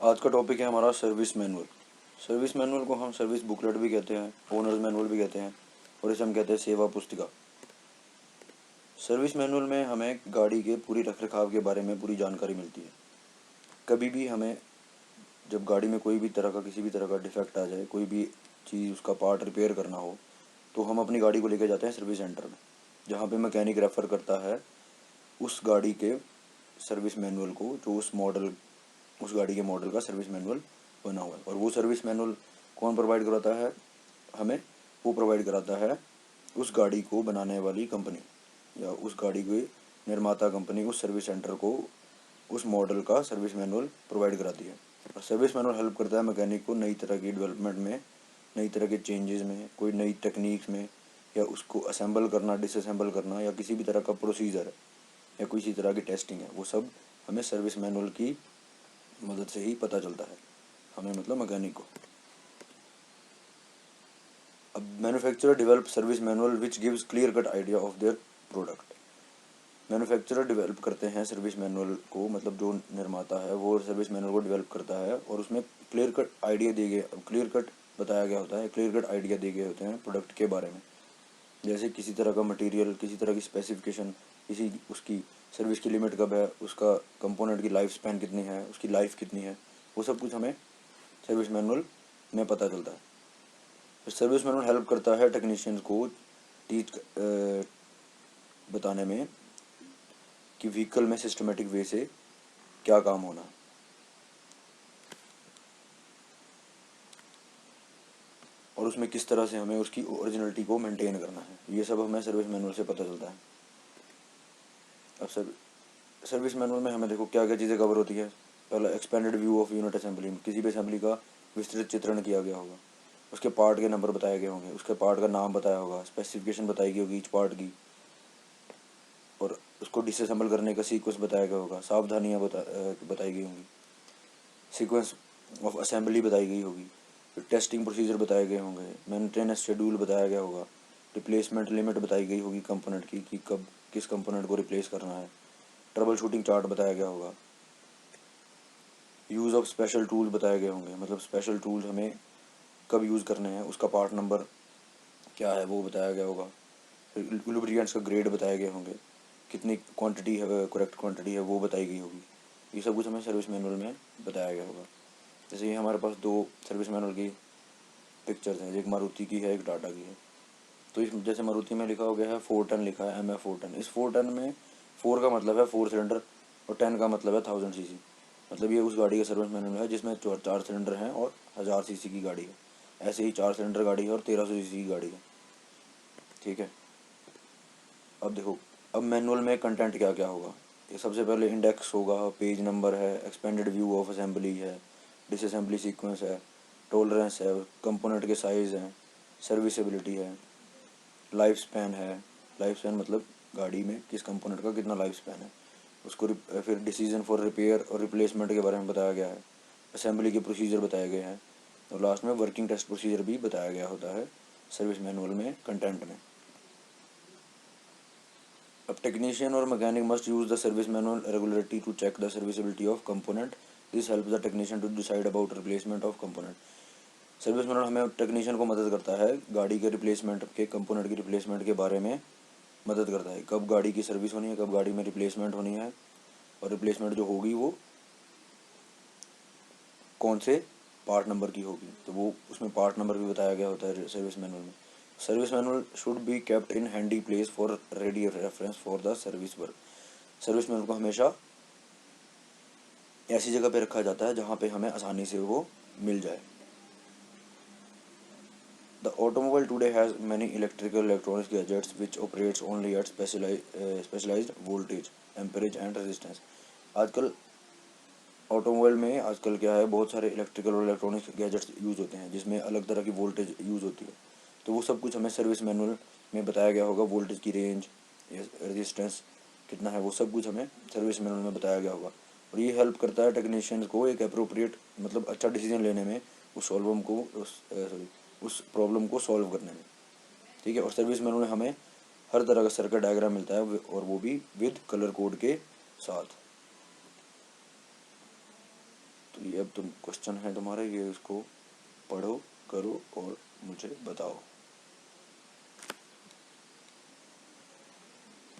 आज का टॉपिक है हमारा सर्विस मैनुअल। सर्विस मैनुअल को हम सर्विस बुकलेट भी कहते हैं, ओनर्स मैनुअल भी कहते हैं और इसे हम कहते हैं सेवा पुस्तिका। सर्विस मैनुअल में हमें गाड़ी के पूरी रखरखाव के बारे में पूरी जानकारी मिलती है। कभी भी हमें जब गाड़ी में कोई भी तरह का किसी भी तरह का डिफेक्ट आ जाए, कोई भी चीज़ उसका पार्ट रिपेयर करना हो, तो हम अपनी गाड़ी को लेकर जाते हैं सर्विस सेंटर में, जहाँ पे मैकेनिक रेफ़र करता है उस गाड़ी के सर्विस मैनुअल को, जो उस गाड़ी के मॉडल का सर्विस मैनुअल बना हुआ है। और वो सर्विस मैनुअल कौन प्रोवाइड कराता है हमें? वो प्रोवाइड कराता है उस गाड़ी को बनाने वाली कंपनी या उस गाड़ी की निर्माता कंपनी उस सर्विस सेंटर को उस मॉडल का सर्विस मैनुअल प्रोवाइड कराती है। और सर्विस मैनुअल हेल्प करता है मैकेनिक को नई तरह की डेवलपमेंट में, नई तरह के चेंजेस में, कोई नई टेक्निक्स में, या उसको असेंबल करना, डिसअसेंबल करना, या किसी भी तरह का प्रोसीजर है या किसी तरह की टेस्टिंग है, वो सब हमें सर्विस मैनुअल की मदद से ही पता चलता है, हमें मतलब मैकेनिक को। अब manufacturer develop service manual which gives clear cut idea of their product. Manufacturer develop करते हैं सर्विस मैनुअल को, मतलब जो निर्माता है वो सर्विस मैनुअल को डेवलप करता है और उसमें क्लियर कट आइडिया दिए गए, क्लियर कट बताया गया होता है, क्लियर कट आइडिया दिए गए होते हैं प्रोडक्ट के बारे में। जैसे किसी तरह का मटेरियल, किसी तरह की स्पेसिफिकेशन, किसी उसकी सर्विस की लिमिट कब है, उसका कंपोनेंट की लाइफ स्पैन कितनी है, उसकी लाइफ कितनी है, वो सब कुछ हमें सर्विस मैनुअल में पता चलता है। सर्विस मैनुअल हेल्प करता है टेक्नीशियंस को टीच बताने में कि व्हीकल में सिस्टमेटिक वे से क्या काम होना है। और उसमें किस तरह से हमें उसकी ओरिजिनलिटी को मेंटेन करना है, ये सब हमें सर्विस मैनुअल से पता चलता है। अब सर्विस मैनुअल में हमें देखो क्या क्या चीज़ें कवर होती है। पहला, expanded view of unit assembly, किसी भी असेंबली का विस्तृत चित्रण किया गया होगा, उसके पार्ट के नंबर बताए गए होंगे, उसके पार्ट का नाम बताया होगा, स्पेसिफिकेशन बताई गई होगी ईच पार्ट की, और उसको डिसअसेंबल करने का सीक्वेंस बताया गया होगा, सावधानियाँ बताई गई होंगी, सीक्वेंस ऑफ असेंबली बताई गई होगी, टेस्टिंग प्रोसीजर बताए गए होंगे, मेंटेनेंस शेड्यूल बताया गया होगा, रिप्लेसमेंट लिमिट बताई गई होगी कंपोनेंट की कि कब किस कंपोनेंट को रिप्लेस करना है, ट्रबल शूटिंग चार्ट बताया गया होगा, यूज़ ऑफ स्पेशल टूल बताए गए होंगे, मतलब स्पेशल टूल्स हमें कब यूज़ करने हैं, उसका पार्ट नंबर क्या है वो बताया गया होगा, लुब्रिकेंट्स का ग्रेड बताए गए होंगे, कितनी क्वांटिटी है, करेक्ट क्वांटिटी है वो बताई गई होगी। ये सब कुछ हमें सर्विस मैनुअल में बताया गया होगा। जैसे ये हमारे पास दो सर्विस मैनुअल की पिक्चर्स हैं, एक मारुति की है, एक टाटा की है। तो इस जैसे मारुति में लिखा हो गया है 4 टन, लिखा है MF 4 टन। इस 4 टन में 4 का मतलब है 4 सिलेंडर और 10 का मतलब है 1000 सीसी। मतलब ये उस गाड़ी का सर्विस मैनुअल है जिसमें 4 सिलेंडर हैं और 1000 सीसी की गाड़ी है। ऐसे ही 4 सिलेंडर गाड़ी है और 1300 सीसी की गाड़ी है। ठीक है। अब देखो, अब मैनुअल में कंटेंट क्या क्या होगा। ये सबसे पहले इंडेक्स होगा, पेज नंबर है, एक्सपेंडेड व्यू ऑफ असेंबली है, डिसअसेंबली सीक्वेंस है, टॉलरेंस है, कंपोनेंट के साइज़ हैं, सर्विसेबिलिटी है, लाइफ स्पैन है। लाइफ स्पैन मतलब गाड़ी में किस कंपोनेंट का कितना लाइफ स्पैन है, उसको फिर डिसीजन फॉर रिपेयर और रिप्लेसमेंट के बारे में बताया गया है, असेंबली के प्रोसीजर बताए गए हैं, और लास्ट में वर्किंग टेस्ट प्रोसीजर भी बताया गया होता है सर्विस मैनुअल में, कंटेंट में। अब टेक्नीशियन और mechanic must use the service manual regularly to check the serviceability of component. This help the technician to decide about replacement of component. Service manual हमें टेक्नीशियन को मदद करता है गाड़ी के रिप्लेसमेंट के, कंपोनेंट की रिप्लेसमेंट के बारे में मदद करता है, कब गाड़ी की सर्विस होनी है, कब गाड़ी में रिप्लेसमेंट होनी है, और रिप्लेसमेंट जो होगी वो कौन से पार्ट नंबर की होगी, तो वो उसमें पार्ट नंबर भी बताया गया होता है सर्विस मैनुअल में। Service manual should be kept in handy place for ready reference for the service work. Service manual को हमेशा ऐसी जगह पे रखा जाता है जहाँ पे हमें आसानी से वो मिल जाए। The automobile today has many electrical electronics gadgets which operates only at specialized voltage, amperage and resistance। आजकल ऑटोमोबाइल में आजकल क्या है, बहुत सारे इलेक्ट्रिकल और इलेक्ट्रॉनिक्स गैजेट्स यूज़ होते हैं जिसमें अलग तरह की वोल्टेज यूज़ होती है। तो वो सब कुछ हमें सर्विस मैनुअल में बताया गया होगा, वोल्टेज की रेंज, रेजिस्टेंस कितना है, वो सब कुछ हमें सर्विस मैनुअल में बताया गया होगा। और ये हेल्प करता है टेक्नीशियंस को एक अप्रोप्रिएट, मतलब अच्छा डिसीजन लेने में, उस प्रॉब्लम को सॉल्व करने में। ठीक है। और सर्विस मैनुअल में हमें हर तरह का सर्किट डायग्राम मिलता है, और वो भी विद कलर कोड के साथ। तो अब तुम क्वेश्चन है तुम्हारा, ये उसको पढ़ो, करो और मुझे बताओ।